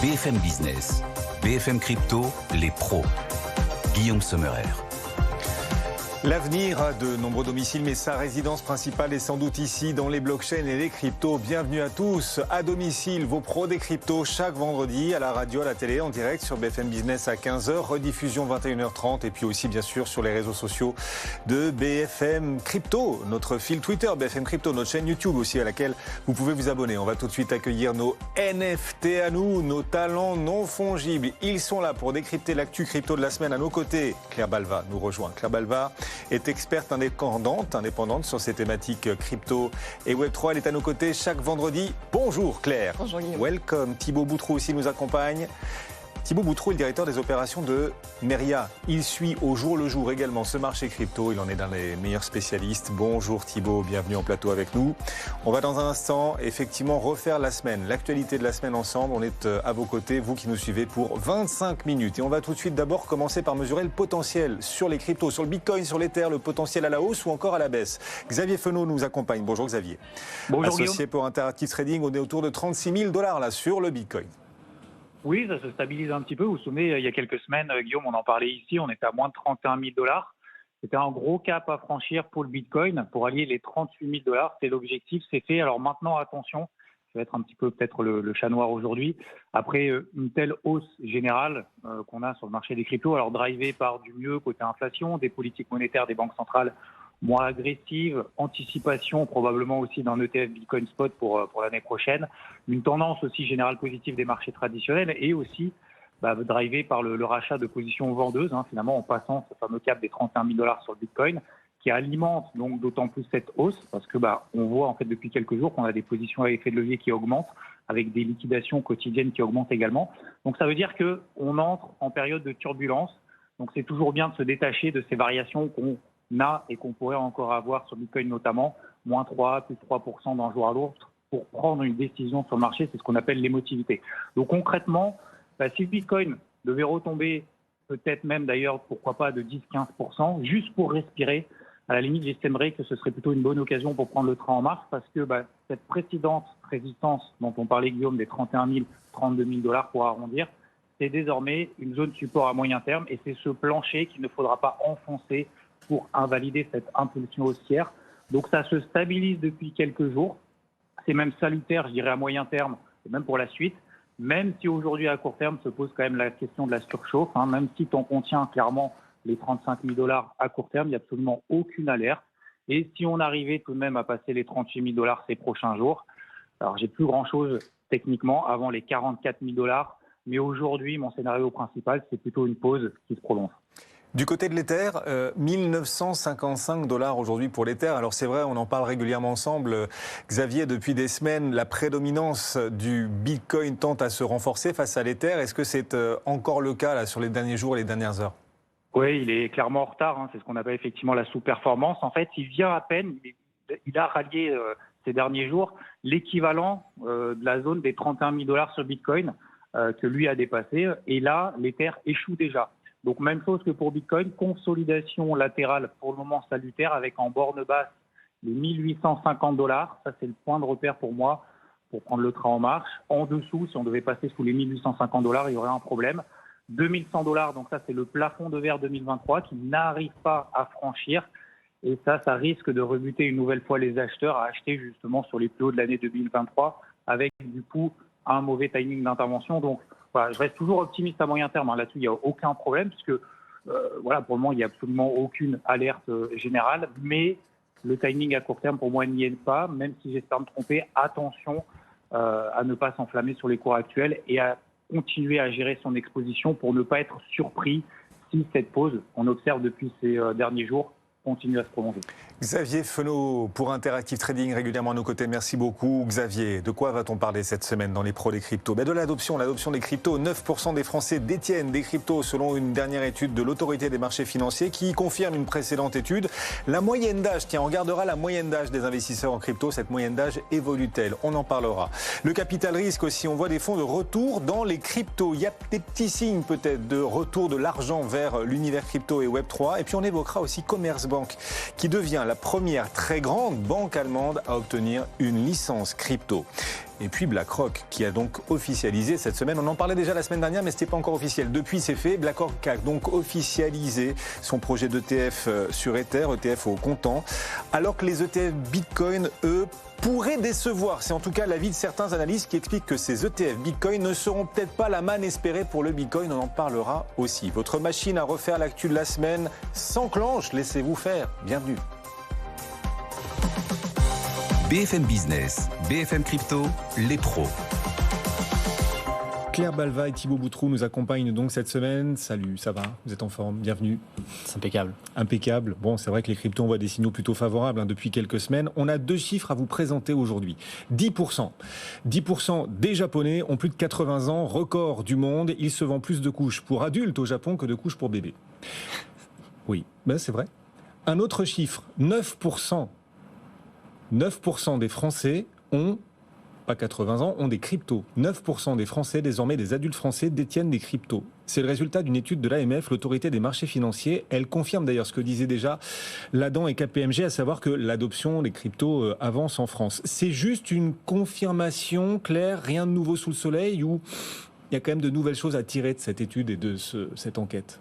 BFM Business, BFM Crypto, les pros. Guillaume Sommerer. L'avenir a de nombreux domiciles, mais sa résidence principale est sans doute ici, dans les blockchains et les cryptos. Bienvenue à tous, à domicile, vos pros des cryptos, chaque vendredi, à la radio, à la télé, en direct sur BFM Business à 15h, rediffusion 21h30, et puis aussi, bien sûr, sur les réseaux sociaux de BFM Crypto, notre fil Twitter, BFM Crypto, notre chaîne YouTube aussi, à laquelle vous pouvez vous abonner. On va tout de suite accueillir nos NFT à nous, nos talents non fongibles. Ils sont là pour décrypter l'actu crypto de la semaine. À nos côtés, Claire Balva nous rejoint. Claire Balva est experte indépendante sur ces thématiques crypto et Web3. Elle est à nos côtés chaque vendredi. Bonjour Claire. Bonjour Guillaume. Welcome. Thibaut Boutroux aussi nous accompagne. Thibaut Boutroux est le directeur des opérations de Meria. Il suit au jour le jour également ce marché crypto. Il en est l'un des meilleurs spécialistes. Bonjour Thibaut, bienvenue en plateau avec nous. On va dans un instant effectivement refaire la semaine, l'actualité de la semaine ensemble. On est à vos côtés, vous qui nous suivez pour 25 minutes. Et on va tout de suite d'abord commencer par mesurer le potentiel sur les cryptos, sur le Bitcoin, sur l'Ether, le potentiel à la hausse ou encore à la baisse. Xavier Fenot nous accompagne. Bonjour Xavier. Bonjour Associé Guillaume. pour Interactive Trading, on est autour de 36 000 $ là sur le Bitcoin. Oui, ça se stabilise un petit peu. Vous vous souvenez, il y a quelques semaines, Guillaume, on en parlait ici, on était à moins de 31 000 $. C'était un gros cap à franchir pour le Bitcoin, pour allier les 38 000 $. C'est l'objectif, c'est fait. Alors maintenant, attention, ça va être un petit peu peut-être le chat noir aujourd'hui. Après une telle hausse générale qu'on a sur le marché des cryptos, alors drivé par du mieux côté inflation, des politiques monétaires des banques centrales moins agressive, anticipation probablement aussi d'un ETF Bitcoin Spot pour l'année prochaine, une tendance aussi générale positive des marchés traditionnels et aussi drivé par le rachat de positions vendeuses, finalement en passant ce fameux cap des 31 000 $ sur le Bitcoin, qui alimente donc d'autant plus cette hausse parce que on voit en fait depuis quelques jours qu'on a des positions à effet de levier qui augmentent avec des liquidations quotidiennes qui augmentent également. Donc ça veut dire qu'on entre en période de turbulence. Donc c'est toujours bien de se détacher de ces variations qu'on a et qu'on pourrait encore avoir sur Bitcoin notamment, moins 3, plus 3% d'un jour à l'autre, pour prendre une décision sur le marché, c'est ce qu'on appelle l'émotivité. Donc concrètement, si le Bitcoin devait retomber, peut-être même d'ailleurs, pourquoi pas, de 10-15%, juste pour respirer, à la limite, j'estimerais que ce serait plutôt une bonne occasion pour prendre le train en marche, parce que cette précédente résistance dont on parlait, Guillaume, des 31 000, 32 000 $ pour arrondir, c'est désormais une zone support à moyen terme, et c'est ce plancher qu'il ne faudra pas enfoncer pour invalider cette impulsion haussière. Donc ça se stabilise depuis quelques jours. C'est même salutaire, je dirais, à moyen terme, et même pour la suite, même si aujourd'hui, à court terme, se pose quand même la question de la surchauffe, même si on contient clairement les 35 000 $ à court terme, il n'y a absolument aucune alerte. Et si on arrivait tout de même à passer les 38 000 $ ces prochains jours, alors j'ai plus grand-chose techniquement avant les 44 000 $, mais aujourd'hui, mon scénario principal, c'est plutôt une pause qui se prolonge. Du côté de l'Ether, 1955 $ aujourd'hui pour l'Ether. Alors c'est vrai, on en parle régulièrement ensemble. Xavier, depuis des semaines, la prédominance du Bitcoin tente à se renforcer face à l'Ether. Est-ce que c'est encore le cas là, sur les derniers jours et les dernières heures ? Oui, il est clairement en retard. C'est ce qu'on appelle effectivement la sous-performance. En fait, il vient à peine, il a rallié ces derniers jours l'équivalent de la zone des 31 000 $ sur Bitcoin que lui a dépassé. Et là, l'Ether échoue déjà. Donc même chose que pour Bitcoin, consolidation latérale pour le moment salutaire avec en borne basse les 1850 $. Ça c'est le point de repère pour moi pour prendre le train en marche. En dessous, si on devait passer sous les 1850 $, il y aurait un problème. 2100 $, donc ça c'est le plafond de verre 2023 qui n'arrive pas à franchir. Et ça risque de rebuter une nouvelle fois les acheteurs à acheter justement sur les plus hauts de l'année 2023 avec du coup un mauvais timing d'intervention. Donc voilà, je reste toujours optimiste à moyen terme. Là-dessus, il n'y a aucun problème puisque pour le moment, il n'y a absolument aucune alerte générale. Mais le timing à court terme, pour moi, n'y est pas. Même si j'espère me tromper, attention à ne pas s'enflammer sur les cours actuels et à continuer à gérer son exposition pour ne pas être surpris si cette pause qu'on observe depuis ces derniers jours continue à se prolonger. Xavier Fenot pour Interactive Trading, régulièrement à nos côtés. Merci beaucoup Xavier. De quoi va-t-on parler cette semaine dans les pros des cryptos ? De l'adoption des cryptos. 9% des Français détiennent des cryptos selon une dernière étude de l'autorité des marchés financiers qui confirme une précédente étude. La moyenne d'âge, on regardera la moyenne d'âge des investisseurs en crypto. Cette moyenne d'âge évolue-t-elle ? On en parlera. Le capital risque aussi, on voit des fonds de retour dans les cryptos. Il y a des petits signes peut-être de retour de l'argent vers l'univers crypto et Web3. Et puis on évoquera aussi Commerzbank qui devient la première très grande banque allemande à obtenir une licence crypto. et puis BlackRock qui a donc officialisé cette semaine. On en parlait déjà la semaine dernière, mais ce n'était pas encore officiel. Depuis, c'est fait. BlackRock a donc officialisé son projet d'ETF sur Ether, ETF au comptant, alors que les ETF Bitcoin, eux, pourrait décevoir. C'est en tout cas l'avis de certains analystes qui expliquent que ces ETF Bitcoin ne seront peut-être pas la manne espérée pour le Bitcoin. On en parlera aussi. Votre machine à refaire l'actu de la semaine s'enclenche. Laissez-vous faire. Bienvenue. BFM Business, BFM Crypto, les pros. Claire Balva et Thibaut Boutroux nous accompagnent donc cette semaine. Salut, ça va? Vous êtes en forme? Bienvenue. C'est impeccable. Impeccable. Bon, c'est vrai que les cryptos envoient des signaux plutôt favorables depuis quelques semaines. On a 2 chiffres à vous présenter aujourd'hui. 10%. 10% des Japonais ont plus de 80 ans, record du monde. Ils se vendent plus de couches pour adultes au Japon que de couches pour bébés. Oui, ben c'est vrai. Un autre chiffre, 9%. 9% des Français ont, pas 80 ans, ont des cryptos. 9% des Français, désormais des adultes français, détiennent des cryptos. C'est le résultat d'une étude de l'AMF, l'autorité des marchés financiers. Elle confirme d'ailleurs ce que disaient déjà l'ADAN et KPMG, à savoir que l'adoption des cryptos avance en France. C'est juste une confirmation, Claire, rien de nouveau sous le soleil, ou il y a quand même de nouvelles choses à tirer de cette étude et de cette enquête?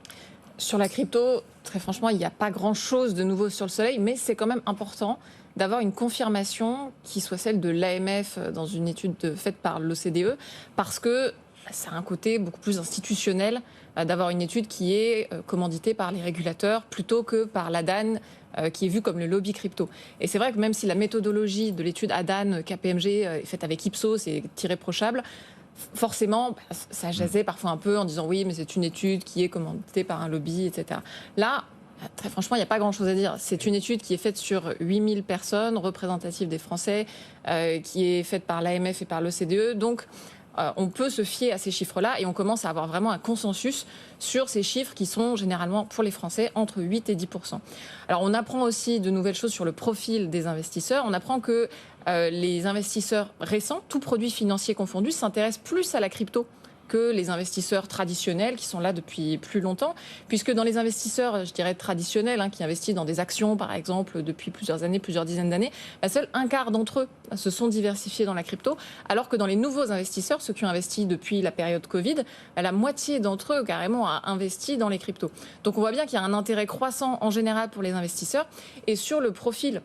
Sur la crypto, très franchement, il n'y a pas grand-chose de nouveau sur le soleil, mais c'est quand même important d'avoir une confirmation qui soit celle de l'AMF dans une étude faite par l'OCDE, parce que ça a un côté beaucoup plus institutionnel d'avoir une étude qui est commanditée par les régulateurs plutôt que par l'ADAN, qui est vue comme le lobby crypto. Et c'est vrai que même si la méthodologie de l'étude ADAN, KPMG, est faite avec Ipsos et est irréprochable, forcément, ça jasait parfois un peu en disant oui, mais c'est une étude qui est commanditée par un lobby, etc. Là, très franchement, il n'y a pas grand-chose à dire. C'est une étude qui est faite sur 8000 personnes, représentatives des Français, qui est faite par l'AMF et par l'OCDE. Donc, on peut se fier à ces chiffres-là et on commence à avoir vraiment un consensus sur ces chiffres qui sont généralement, pour les Français, entre 8 et 10%. Alors, on apprend aussi de nouvelles choses sur le profil des investisseurs. On apprend que les investisseurs récents, tous produits financiers confondus, s'intéressent plus à la crypto que les investisseurs traditionnels qui sont là depuis plus longtemps, puisque dans les investisseurs, je dirais traditionnels, qui investissent dans des actions, par exemple, depuis plusieurs années, plusieurs dizaines d'années, seul un quart d'entre eux se sont diversifiés dans la crypto, alors que dans les nouveaux investisseurs, ceux qui ont investi depuis la période Covid, la moitié d'entre eux, carrément, a investi dans les cryptos. Donc on voit bien qu'il y a un intérêt croissant en général pour les investisseurs, et sur le profil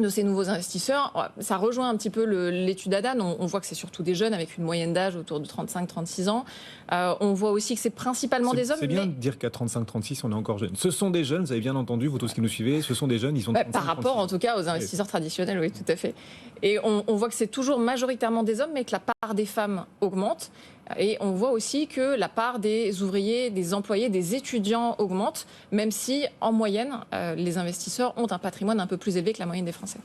de ces nouveaux investisseurs, ça rejoint un petit peu l'étude ADAN. On voit que c'est surtout des jeunes avec une moyenne d'âge autour de 35-36 ans. On voit aussi que c'est principalement des hommes. C'est bien de dire qu'à 35-36, on est encore jeune. Ce sont des jeunes, vous avez bien entendu, vous tous qui nous suivez, ce sont des jeunes, ils sont 35, par rapport 36. En tout cas aux investisseurs traditionnels, oui, tout à fait. Et on voit que c'est toujours majoritairement des hommes, mais que la part des femmes augmente. Et on voit aussi que la part des ouvriers, des employés, des étudiants augmente, même si, en moyenne, les investisseurs ont un patrimoine un peu plus élevé que la moyenne des Français.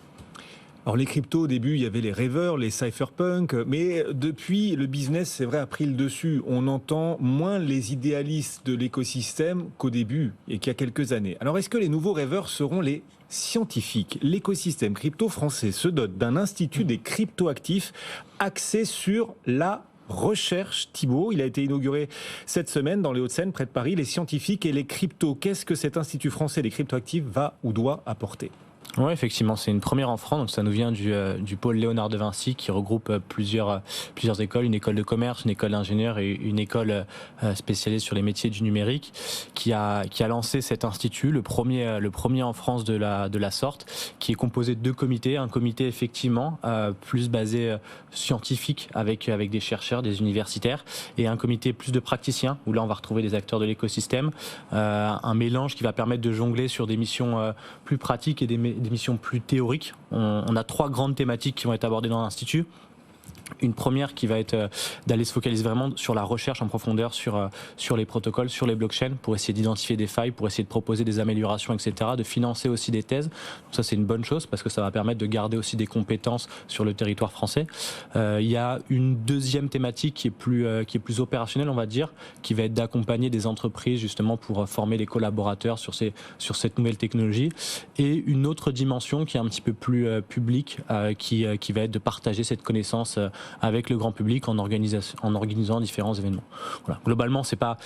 Alors les cryptos, au début, il y avait les rêveurs, les cypherpunks, mais depuis, le business, c'est vrai, a pris le dessus. On entend moins les idéalistes de l'écosystème qu'au début et qu'il y a quelques années. Alors est-ce que les nouveaux rêveurs seront les scientifiques? L'écosystème crypto français se dote d'un institut des cryptoactifs axé sur la recherche. Thibaut, il a été inauguré cette semaine dans les Hauts-de-Seine, près de Paris. Les scientifiques et les cryptos, qu'est-ce que cet institut français des cryptoactifs va ou doit apporter? Oui, effectivement, c'est une première en France. Donc ça nous vient du pôle Léonard de Vinci qui regroupe plusieurs écoles, une école de commerce, une école d'ingénieurs et une école spécialisée sur les métiers du numérique qui a lancé cet institut, le premier en France de la sorte, qui est composé de 2 comités. Un comité effectivement plus basé scientifique avec des chercheurs, des universitaires, et un comité plus de praticiens où là on va retrouver des acteurs de l'écosystème, un mélange qui va permettre de jongler sur des missions plus pratiques et des missions plus théoriques. On a 3 grandes thématiques qui vont être abordées dans l'Institut. Une première qui va être d'aller se focaliser vraiment sur la recherche en profondeur, sur les protocoles, sur les blockchains, pour essayer d'identifier des failles, pour essayer de proposer des améliorations, etc., de financer aussi des thèses. Donc ça, c'est une bonne chose parce que ça va permettre de garder aussi des compétences sur le territoire français. Il y a une deuxième thématique qui est plus opérationnelle, on va dire, qui va être d'accompagner des entreprises justement pour former les collaborateurs sur cette nouvelle technologie. Et une autre dimension qui est un petit peu plus publique, qui va être de partager cette connaissance avec le grand public en organisant différents événements. Voilà. Globalement, c'est pas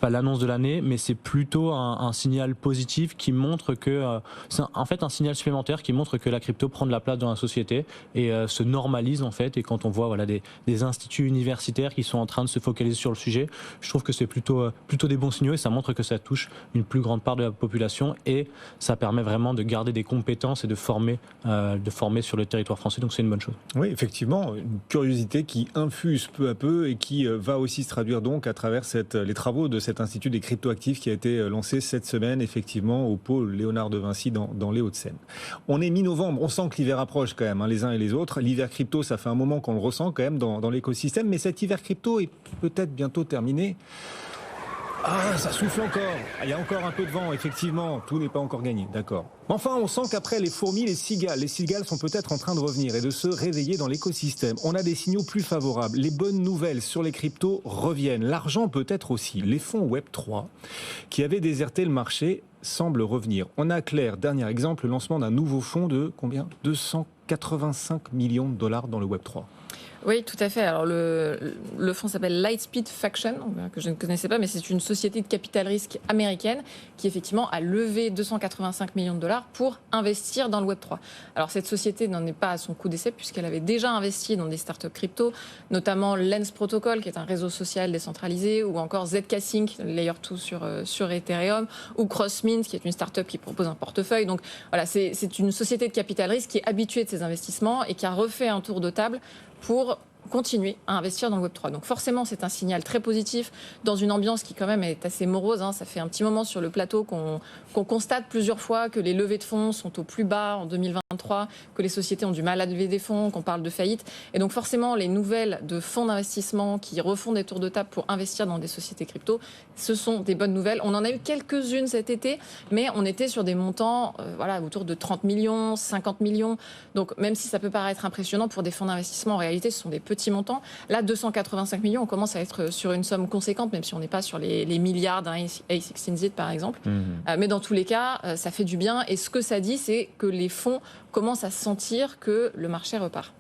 l'annonce de l'année, mais c'est plutôt un signal positif qui montre que c'est en fait un signal supplémentaire qui montre que la crypto prend de la place dans la société et se normalise en fait. Et quand on voit des instituts universitaires qui sont en train de se focaliser sur le sujet, je trouve que c'est plutôt des bons signaux et ça montre que ça touche une plus grande part de la population et ça permet vraiment de garder des compétences et de former sur le territoire français. Donc c'est une bonne chose. Oui, effectivement, une curiosité qui infuse peu à peu et qui va aussi se traduire donc à travers les travaux de cet institut des cryptoactifs qui a été lancé cette semaine effectivement au pôle Léonard de Vinci dans les Hauts-de-Seine. On est mi-novembre, on sent que l'hiver approche quand même, les uns et les autres. L'hiver crypto, ça fait un moment qu'on le ressent quand même dans l'écosystème, mais cet hiver crypto est peut-être bientôt terminé. Ah, ça souffle encore. Il y a encore un peu de vent, effectivement. Tout n'est pas encore gagné, d'accord. Enfin, on sent qu'après les fourmis, les cigales sont peut-être en train de revenir et de se réveiller dans l'écosystème. On a des signaux plus favorables. Les bonnes nouvelles sur les cryptos reviennent. L'argent peut-être aussi. Les fonds Web3 qui avaient déserté le marché semblent revenir. On a clair, dernier exemple, le lancement d'un nouveau fonds de combien ? 285 millions de dollars dans le Web3. Oui, tout à fait. Alors le fonds s'appelle Lightspeed Faction, que je ne connaissais pas, mais c'est une société de capital risque américaine qui effectivement a levé 285 millions de dollars pour investir dans le Web3. Alors cette société n'en est pas à son coup d'essai puisqu'elle avait déjà investi dans des startups crypto, notamment Lens Protocol, qui est un réseau social décentralisé, ou encore ZK Sync, Layer 2 sur Ethereum, ou CrossMint, qui est une startup qui propose un portefeuille. Donc voilà, c'est une société de capital risque qui est habituée de ces investissements et qui a refait un tour de table pour continuer à investir dans le Web3. Donc forcément, c'est un signal très positif dans une ambiance qui quand même est assez morose. Ça fait un petit moment sur le plateau qu'on constate plusieurs fois que les levées de fonds sont au plus bas en 2023, que les sociétés ont du mal à lever des fonds, qu'on parle de faillite. Et donc forcément, les nouvelles de fonds d'investissement qui refont des tours de table pour investir dans des sociétés crypto, ce sont des bonnes nouvelles. On en a eu quelques-unes cet été, mais on était sur des montants autour de 30 millions, 50 millions. Donc même si ça peut paraître impressionnant pour des fonds d'investissement, en réalité, ce sont des petits montants. Là, 285 millions, on commence à être sur une somme conséquente, même si on n'est pas sur les milliards d'un A16Z, par exemple. Mais dans tous les cas, ça fait du bien. Et ce que ça dit, c'est que les fonds commencent à sentir que le marché repart.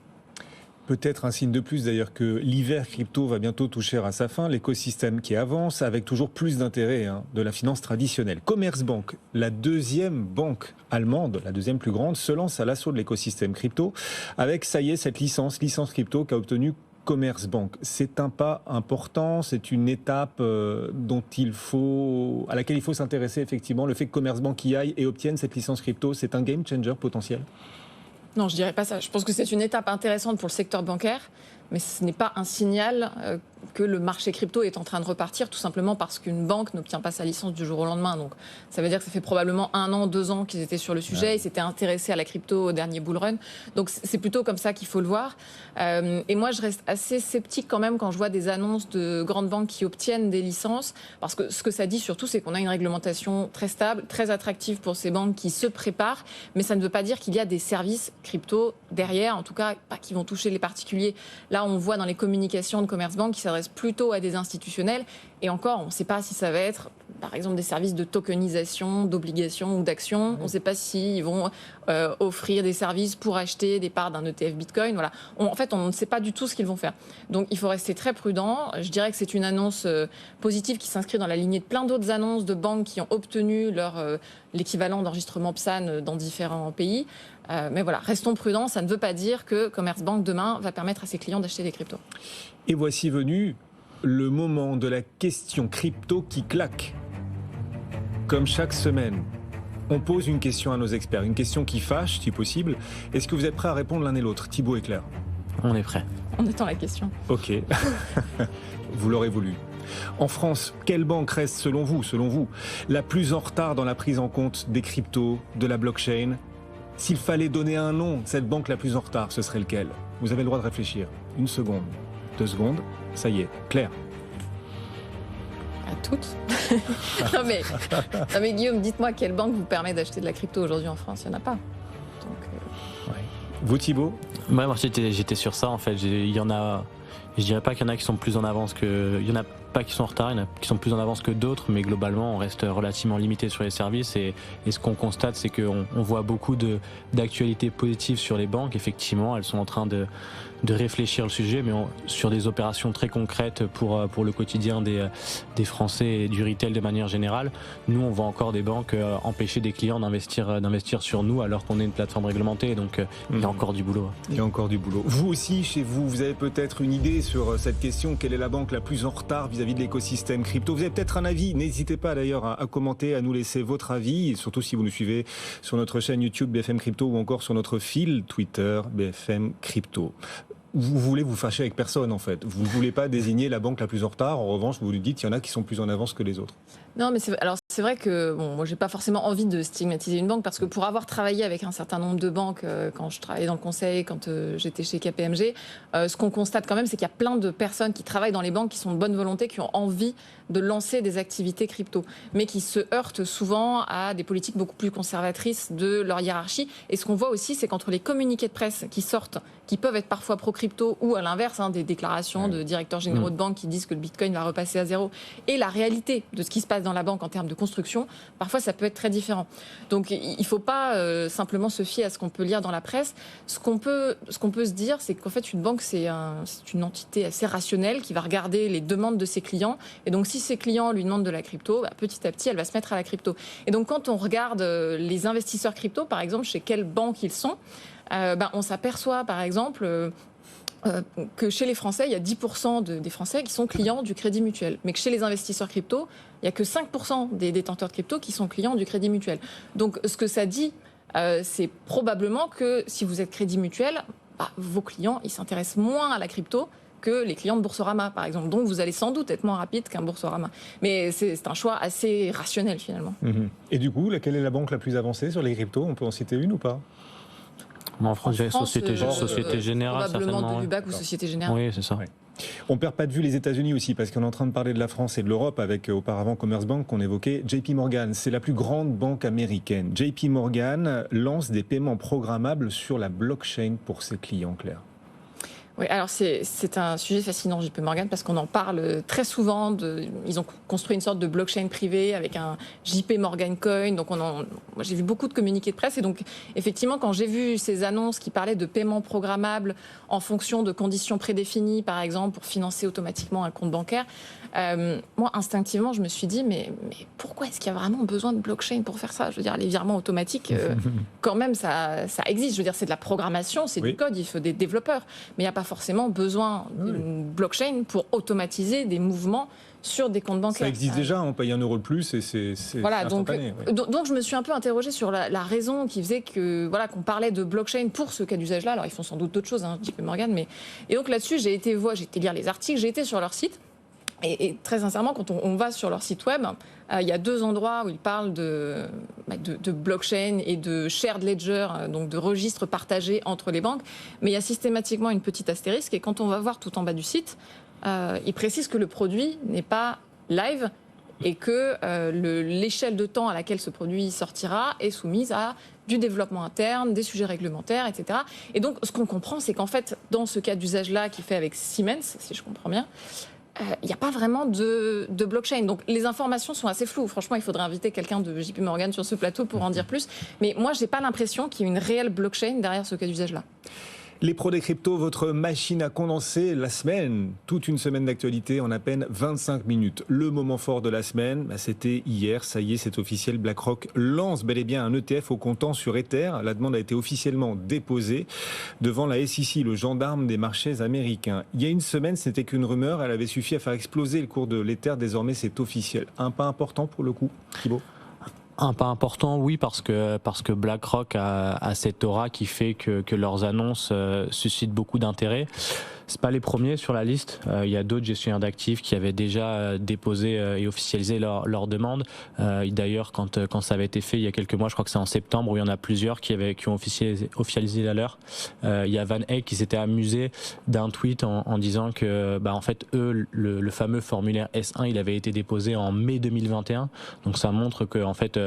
Peut-être un signe de plus d'ailleurs que l'hiver crypto va bientôt toucher à sa fin, l'écosystème qui avance avec toujours plus d'intérêt de la finance traditionnelle. Commerzbank, la deuxième banque allemande, la deuxième plus grande, se lance à l'assaut de l'écosystème crypto avec, ça y est, cette licence crypto qu'a obtenue Commerzbank. C'est un pas important, c'est une étape à laquelle il faut s'intéresser effectivement. Le fait que Commerzbank y aille et obtienne cette licence crypto, c'est un game changer potentiel ? Non, je dirais pas ça. Je pense que c'est une étape intéressante pour le secteur bancaire, mais ce n'est pas un signal que le marché crypto est en train de repartir, tout simplement parce qu'une banque n'obtient pas sa licence du jour au lendemain. Donc, ça veut dire que ça fait probablement 1 an, 2 ans qu'ils étaient sur le sujet, ils s'étaient intéressés à la crypto au dernier bull run. Donc, c'est plutôt comme ça qu'il faut le voir. Et moi, je reste assez sceptique quand même quand je vois des annonces de grandes banques qui obtiennent des licences, parce que ce que ça dit surtout, c'est qu'on a une réglementation très stable, très attractive pour ces banques qui se préparent, mais ça ne veut pas dire qu'il y a des services crypto derrière, en tout cas, pas qui vont toucher les particuliers. Là, on voit dans les communications de Commerzbank qui s'adressent plutôt à des institutionnels. Et encore, on ne sait pas si ça va être, par exemple, des services de tokenisation, d'obligations ou d'actions. On ne sait pas s'ils vont offrir des services pour acheter des parts d'un ETF Bitcoin. Voilà. En fait, on ne sait pas du tout ce qu'ils vont faire. Donc, il faut rester très prudent. Je dirais que c'est une annonce positive qui s'inscrit dans la lignée de plein d'autres annonces de banques qui ont obtenu l'équivalent d'enregistrement PSAN dans différents pays. Mais voilà, restons prudents. Ça ne veut pas dire que Commerzbank, demain, va permettre à ses clients d'acheter des cryptos. Et voici venu le moment de la question crypto qui claque. Comme chaque semaine, on pose une question à nos experts, une question qui fâche, si possible. Est-ce que vous êtes prêts à répondre l'un et l'autre, Thibaut et Claire ? On est prêts. On attend la question. Ok, vous l'aurez voulu. En France, quelle banque reste selon vous, la plus en retard dans la prise en compte des cryptos, de la blockchain ? S'il fallait donner un nom, cette banque la plus en retard, ce serait lequel ? Vous avez le droit de réfléchir. 1 seconde, 2 secondes, ça y est, Claire. À toutes. non mais Guillaume, dites-moi, quelle banque vous permet d'acheter de la crypto aujourd'hui en France ? Il n'y en a pas. Donc, ouais. Vous, Thibaut ? Moi, j'étais sur ça, en fait. Il y en a je dirais pas qu'il y en a qui sont plus en avance il y en a pas qui sont en retard, il y en a qui sont plus en avance que d'autres, mais globalement, on reste relativement limité sur les services et ce qu'on constate, c'est qu'on voit beaucoup d'actualités positives sur les banques. Effectivement, elles sont en train de réfléchir le sujet, mais sur des opérations très concrètes pour le quotidien des Français et du retail de manière générale. Nous, on voit encore des banques empêcher des clients d'investir sur nous alors qu'on est une plateforme réglementée, donc il y a encore du boulot. Il y a encore du boulot. Vous aussi, chez vous, vous avez peut-être une idée sur cette question. Quelle est la banque la plus en retard vis-à-vis de l'écosystème crypto? Vous avez peut-être un avis. N'hésitez pas d'ailleurs à commenter, à nous laisser votre avis, et surtout si vous nous suivez sur notre chaîne YouTube BFM Crypto ou encore sur notre fil Twitter BFM Crypto. Vous voulez vous fâcher avec personne en fait. Vous ne voulez pas désigner la banque la plus en retard. En revanche, vous lui dites qu'il y en a qui sont plus en avance que les autres. Non, mais c'est vrai que moi, j'ai pas forcément envie de stigmatiser une banque parce que pour avoir travaillé avec un certain nombre de banques quand je travaillais dans le conseil, quand j'étais chez KPMG, ce qu'on constate quand même, c'est qu'il y a plein de personnes qui travaillent dans les banques qui sont de bonne volonté, qui ont envie de lancer des activités crypto, mais qui se heurtent souvent à des politiques beaucoup plus conservatrices de leur hiérarchie. Et ce qu'on voit aussi, c'est qu'entre les communiqués de presse qui sortent, qui peuvent être parfois pro-crypto ou à l'inverse, des déclarations de directeurs généraux de banque qui disent que le Bitcoin va repasser à zéro, et la réalité de ce qui se passe dans la banque en termes de construction, parfois ça peut être très différent. Donc il ne faut pas simplement se fier à ce qu'on peut lire dans la presse. Ce qu'on peut se dire, c'est qu'en fait une banque c'est une entité assez rationnelle qui va regarder les demandes de ses clients, et donc si ses clients lui demandent de la crypto, petit à petit elle va se mettre à la crypto. Et donc quand on regarde les investisseurs crypto, par exemple, chez quelles banques ils sont, on s'aperçoit par exemple que chez les Français, il y a 10% des Français qui sont clients du Crédit Mutuel. Mais que chez les investisseurs crypto, il n'y a que 5% des détenteurs de crypto qui sont clients du Crédit Mutuel. Donc ce que ça dit, c'est probablement que si vous êtes Crédit Mutuel, vos clients, ils s'intéressent moins à la crypto que les clients de Boursorama, par exemple. Donc vous allez sans doute être moins rapide qu'un Boursorama. Mais c'est un choix assez rationnel, finalement. Et du coup, quelle est la banque la plus avancée sur les cryptos? On peut en citer une ou pas? En France, Société Générale, probablement de l'UBAC ou Société Générale. Oui, c'est ça. Ouais. On ne perd pas de vue les États-Unis aussi, parce qu'on est en train de parler de la France et de l'Europe avec auparavant Commerce Bank qu'on évoquait. JP Morgan, c'est la plus grande banque américaine. JP Morgan lance des paiements programmables sur la blockchain pour ses clients, Claire. Oui, alors c'est un sujet fascinant, JP Morgan, parce qu'on en parle très souvent. Ils ont construit une sorte de blockchain privée avec un JP Morgan Coin. Donc moi, j'ai vu beaucoup de communiqués de presse. Et donc, effectivement, quand j'ai vu ces annonces qui parlaient de paiements programmables en fonction de conditions prédéfinies, par exemple, pour financer automatiquement un compte bancaire, moi, instinctivement, je me suis dit, mais pourquoi est-ce qu'il y a vraiment besoin de blockchain pour faire ça? Je veux dire, les virements automatiques, quand même, ça existe. Je veux dire, c'est de la programmation, c'est du code, il faut des développeurs. Mais il n'y a pas forcément besoin d'une blockchain pour automatiser des mouvements sur des comptes bancaires. Ça existe déjà, on paye 1 euro de plus et c'est voilà, instantané. Donc je me suis un peu interrogée sur la raison qui faisait qu'on parlait de blockchain pour ce cas d'usage-là. Alors ils font sans doute d'autres choses, JP Morgan, mais... Et donc là-dessus, j'ai été lire les articles, j'ai été sur leur site. Et très sincèrement, quand on va sur leur site web, il y a 2 endroits où ils parlent de blockchain et de shared ledger, donc de registres partagés entre les banques. Mais il y a systématiquement une petite astérisque. Et quand on va voir tout en bas du site, ils précisent que le produit n'est pas live et que l'échelle de temps à laquelle ce produit sortira est soumise à du développement interne, des sujets réglementaires, etc. Et donc, ce qu'on comprend, c'est qu'en fait, dans ce cas d'usage-là qui fait avec Siemens, si je comprends bien, il n'y a pas vraiment de blockchain. Donc les informations sont assez floues. Franchement, il faudrait inviter quelqu'un de JP Morgan sur ce plateau pour en dire plus. Mais moi, je n'ai pas l'impression qu'il y ait une réelle blockchain derrière ce cas d'usage-là. Les pros des cryptos, votre machine à condenser la semaine. Toute une semaine d'actualité en à peine 25 minutes. Le moment fort de la semaine, c'était hier. Ça y est, c'est officiel. BlackRock lance bel et bien un ETF au comptant sur Ether. La demande a été officiellement déposée devant la SEC, le gendarme des marchés américains. Il y a une semaine, ce n'était qu'une rumeur. Elle avait suffi à faire exploser le cours de l'Ether. Désormais, c'est officiel. Un pas important pour le coup, Thibaut? Un pas important, oui, parce que BlackRock a cette aura qui fait que leurs annonces suscitent beaucoup d'intérêt. C'est pas les premiers sur la liste. Il y a d'autres gestionnaires d'actifs qui avaient déjà déposé et officialisé leur demande. D'ailleurs, quand ça avait été fait il y a quelques mois, je crois que c'est en septembre, où il y en a plusieurs qui ont officialisé la leur. Il y a Van Eck qui s'était amusé d'un tweet en disant que, en fait, eux, le fameux formulaire S1, il avait été déposé en mai 2021. Donc ça montre que, en fait,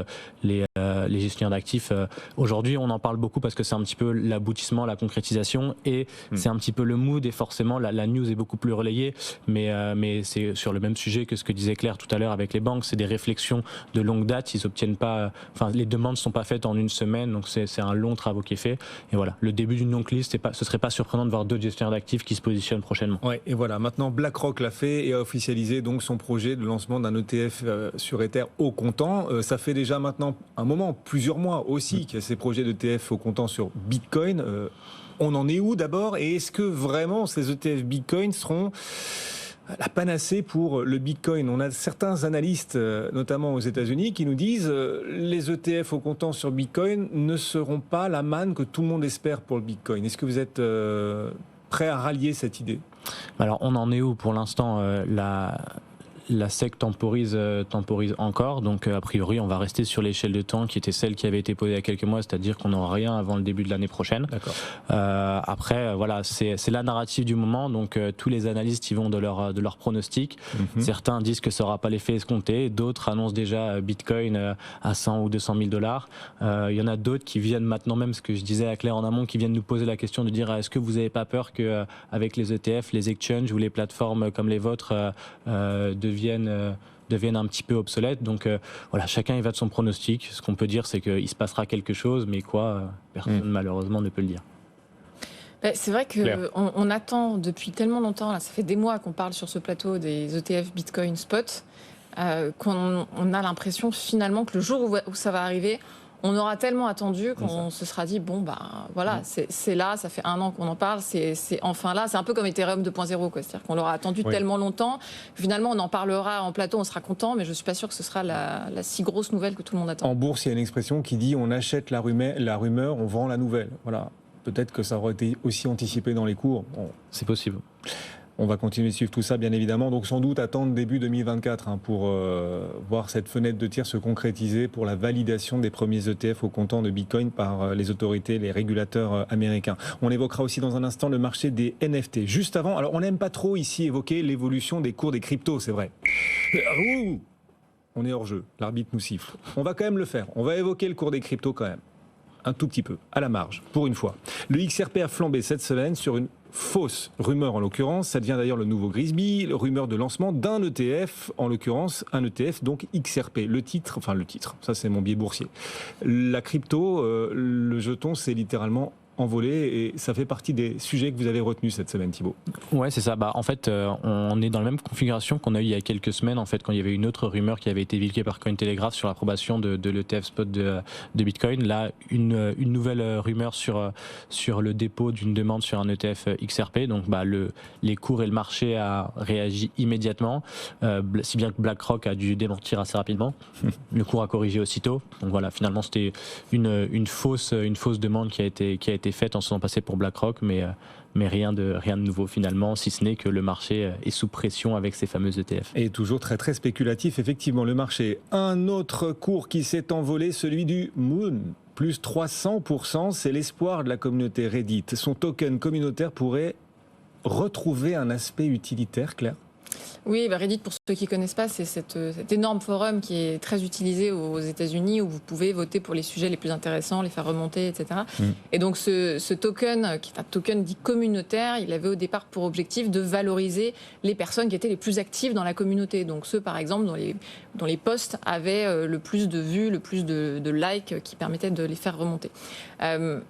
les gestionnaires d'actifs, aujourd'hui, on en parle beaucoup parce que c'est un petit peu l'aboutissement, la concrétisation, et c'est un petit peu le mood et forcément forcément la news est beaucoup plus relayée, mais c'est sur le même sujet que ce que disait Claire tout à l'heure avec les banques. C'est des réflexions de longue date. Ils obtiennent pas, les demandes ne sont pas faites en une semaine, donc c'est un long travail qui est fait. Et voilà, le début d'une longue liste, ce serait pas surprenant de voir d'autres gestionnaires d'actifs qui se positionnent prochainement. Ouais, et voilà, maintenant BlackRock l'a fait et a officialisé donc son projet de lancement d'un ETF sur Ether au comptant. Ça fait déjà maintenant un moment, plusieurs mois aussi, qu'il y a ces projets d'ETF au comptant sur Bitcoin. On en est où d'abord, et est-ce que vraiment ces ETF Bitcoin seront la panacée pour le Bitcoin? On a certains analystes, notamment aux États-Unis, qui nous disent les ETF au comptant sur Bitcoin ne seront pas la manne que tout le monde espère pour le Bitcoin. Est-ce que vous êtes prêt à rallier cette idée? Alors on en est où pour l'instant? La SEC temporise encore, donc a priori on va rester sur l'échelle de temps qui était celle qui avait été posée il y a quelques mois, c'est-à-dire qu'on n'aura rien avant le début de l'année prochaine. D'accord. Après voilà, c'est la narrative du moment, donc tous les analystes y vont de leur pronostic. Certains disent que ça n'aura pas l'effet escompté, d'autres annoncent déjà Bitcoin à 100 ou 200 000 $. Il y en a d'autres qui viennent maintenant, même ce que je disais à Claire en amont, qui viennent nous poser la question de dire est-ce que vous n'avez pas peur que avec les ETF, les exchanges ou les plateformes comme les vôtres deviennent un petit peu obsolètes. Donc voilà, chacun y va de son pronostic. Ce qu'on peut dire, c'est qu'il se passera quelque chose, mais quoi, personne malheureusement ne peut le dire. C'est vrai qu'on attend depuis tellement longtemps, là, ça fait des mois qu'on parle sur ce plateau des ETF Bitcoin Spot, qu'on a l'impression finalement que le jour où ça va arriver, on aura tellement attendu qu'on se sera dit bon voilà, c'est là, ça fait 1 an qu'on en parle, c'est enfin là, c'est un peu comme Ethereum 2.0 quoi, c'est-à-dire qu'on l'aura attendu tellement longtemps, finalement on en parlera en plateau, on sera content, mais je suis pas sûr que ce sera la si grosse nouvelle que tout le monde attend. En bourse, il y a une expression qui dit on achète la rumeur, on vend la nouvelle. Voilà, peut-être que ça aurait été aussi anticipé dans les cours. Bon. C'est possible. On va continuer de suivre tout ça, bien évidemment. Donc, sans doute attendre début 2024 pour voir cette fenêtre de tir se concrétiser pour la validation des premiers ETF au comptant de Bitcoin par les autorités, les régulateurs américains. On évoquera aussi dans un instant le marché des NFT. Juste avant, alors on n'aime pas trop ici évoquer l'évolution des cours des cryptos, c'est vrai. On est hors jeu, l'arbitre nous siffle. On va quand même le faire. On va évoquer le cours des cryptos quand même. Un tout petit peu, à la marge, pour une fois. Le XRP a flambé cette semaine sur une fausse rumeur en l'occurrence. Ça devient d'ailleurs le nouveau Grisby, rumeur de lancement d'un ETF, en l'occurrence un ETF donc XRP. Le titre, ça c'est mon biais boursier. La crypto, le jeton, c'est littéralement envolé et ça fait partie des sujets que vous avez retenus cette semaine, Thibaut. Ouais, c'est ça. En fait, on est dans la même configuration qu'on a eu il y a quelques semaines, en fait, quand il y avait une autre rumeur qui avait été véhiculée par Cointelegraph sur l'approbation de l'ETF spot de Bitcoin. Là, une nouvelle rumeur sur le dépôt d'une demande sur un ETF XRP. Donc, les cours et le marché a réagi immédiatement, si bien que BlackRock a dû démentir assez rapidement. Le cours a corrigé aussitôt. Donc voilà, finalement, c'était une fausse demande qui a été faite en se faisant passer pour BlackRock, mais rien de nouveau finalement, si ce n'est que le marché est sous pression avec ces fameux ETF. Et toujours très très spéculatif, effectivement, le marché. Un autre cours qui s'est envolé, celui du Moon. Plus 300%, c'est l'espoir de la communauté Reddit. Son token communautaire pourrait retrouver un aspect utilitaire, Claire ? Oui, Reddit, pour ceux qui ne connaissent pas, c'est cet énorme forum qui est très utilisé aux États-Unis où vous pouvez voter pour les sujets les plus intéressants, les faire remonter, etc. Et donc ce token, qui est un token dit communautaire, il avait au départ pour objectif de valoriser les personnes qui étaient les plus actives dans la communauté. Donc ceux, par exemple, dont les posts avaient le plus de vues, le plus de likes qui permettaient de les faire remonter.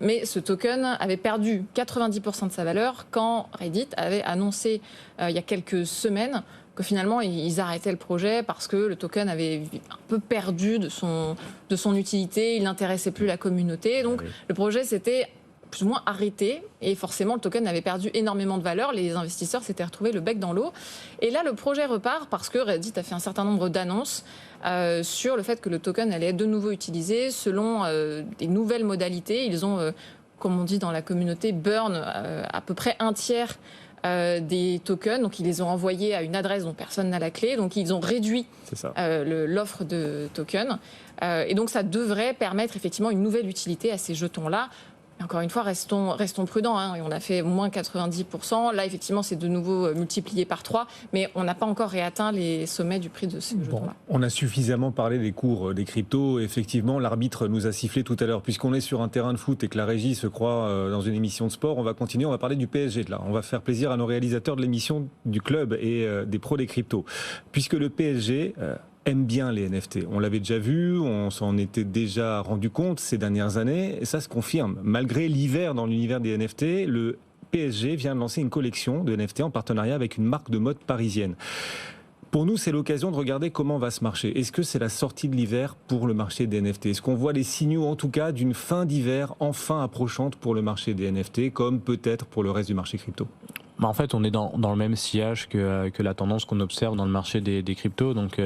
Mais ce token avait perdu 90% de sa valeur quand Reddit avait annoncé il y a quelques semaines que finalement ils arrêtaient le projet parce que le token avait un peu perdu de son utilité, il n'intéressait plus la communauté. Donc le projet s'était plus ou moins arrêté et forcément le token avait perdu énormément de valeur, les investisseurs s'étaient retrouvés le bec dans l'eau. Et là le projet repart parce que Reddit a fait un certain nombre d'annonces sur le fait que le token allait être de nouveau utilisé selon des nouvelles modalités. Ils ont, comme on dit dans la communauté, burn à peu près un tiers des tokens, donc ils les ont envoyés à une adresse dont personne n'a la clé, donc ils ont réduit l'offre de tokens, et donc ça devrait permettre effectivement une nouvelle utilité à ces jetons-là. Encore une fois, restons prudents. Hein. On a fait moins 90%. Là, effectivement, c'est de nouveau multiplié par 3. Mais on n'a pas encore réatteint les sommets du prix de ce jetons-là. On a suffisamment parlé des cours des cryptos. Effectivement, l'arbitre nous a sifflé tout à l'heure. Puisqu'on est sur un terrain de foot et que la régie se croit dans une émission de sport, on va continuer. On va parler du PSG. Là. On va faire plaisir à nos réalisateurs de l'émission du club et des pros des cryptos. Puisque le PSG... aime bien les NFT. On l'avait déjà vu, on s'en était déjà rendu compte ces dernières années, et ça se confirme. Malgré l'hiver dans l'univers des NFT, le PSG vient de lancer une collection de NFT en partenariat avec une marque de mode parisienne. Pour nous, c'est l'occasion de regarder comment va ce marché. Est-ce que c'est la sortie de l'hiver pour le marché des NFT ? Est-ce qu'on voit les signaux, en tout cas, d'une fin d'hiver enfin approchante pour le marché des NFT, comme peut-être pour le reste du marché crypto ? En fait, on est dans le même sillage que la tendance qu'on observe dans le marché des cryptos. Donc,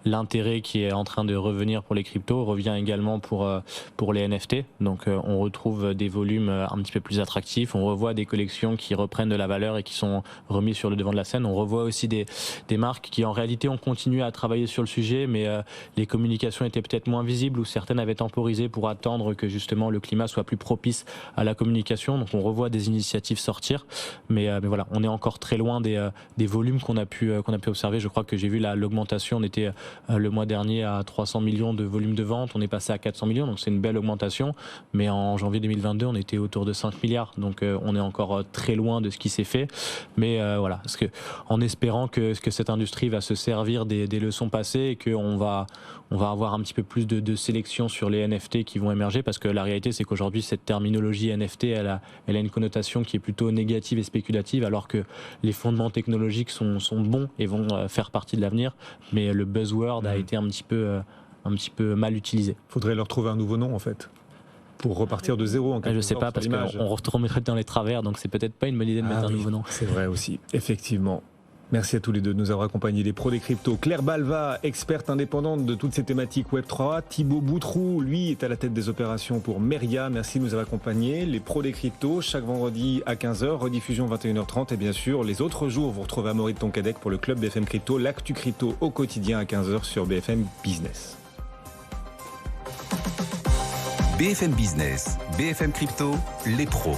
l'intérêt qui est en train de revenir pour les cryptos revient également pour les NFT. Donc, on retrouve des volumes un petit peu plus attractifs. On revoit des collections qui reprennent de la valeur et qui sont remises sur le devant de la scène. On revoit aussi des marques qui, en réalité, ont continué à travailler sur le sujet, mais les communications étaient peut-être moins visibles ou certaines avaient temporisé pour attendre que justement le climat soit plus propice à la communication. Donc, on revoit des initiatives sortir, mais voilà, on est encore très loin des volumes qu'on a pu observer. Je crois que j'ai vu l'augmentation. On était le mois dernier à 300 millions de volume de vente, on est passé à 400 millions, donc c'est une belle augmentation, mais en janvier 2022 on était autour de 5 milliards, donc on est encore très loin de ce qui s'est fait, mais voilà, parce que, en espérant que cette industrie va se servir des leçons passées et qu'on va avoir un petit peu plus de sélection sur les NFT qui vont émerger, parce que la réalité c'est qu'aujourd'hui cette terminologie NFT elle a une connotation qui est plutôt négative et spéculative, alors que les fondements technologiques sont bons et vont faire partie de l'avenir, mais le buzzword a été un petit peu mal utilisé. Faudrait leur trouver un nouveau nom en fait, pour repartir de zéro en quelque sorte. Je sais pas, parce qu'on remettrait dans les travers, donc c'est peut-être pas une bonne idée de mettre un nouveau nom. C'est vrai aussi, effectivement. Merci à tous les deux de nous avoir accompagnés, les pros des cryptos. Claire Balva, experte indépendante de toutes ces thématiques Web3. Thibaut Boutroux, lui, est à la tête des opérations pour Meria. Merci de nous avoir accompagnés. Les pros des cryptos, chaque vendredi à 15h, rediffusion 21h30. Et bien sûr, les autres jours, vous retrouvez Amaury de Tonquédec pour le club BFM Crypto, l'actu crypto au quotidien à 15h sur BFM Business. BFM Business, BFM Crypto, les pros.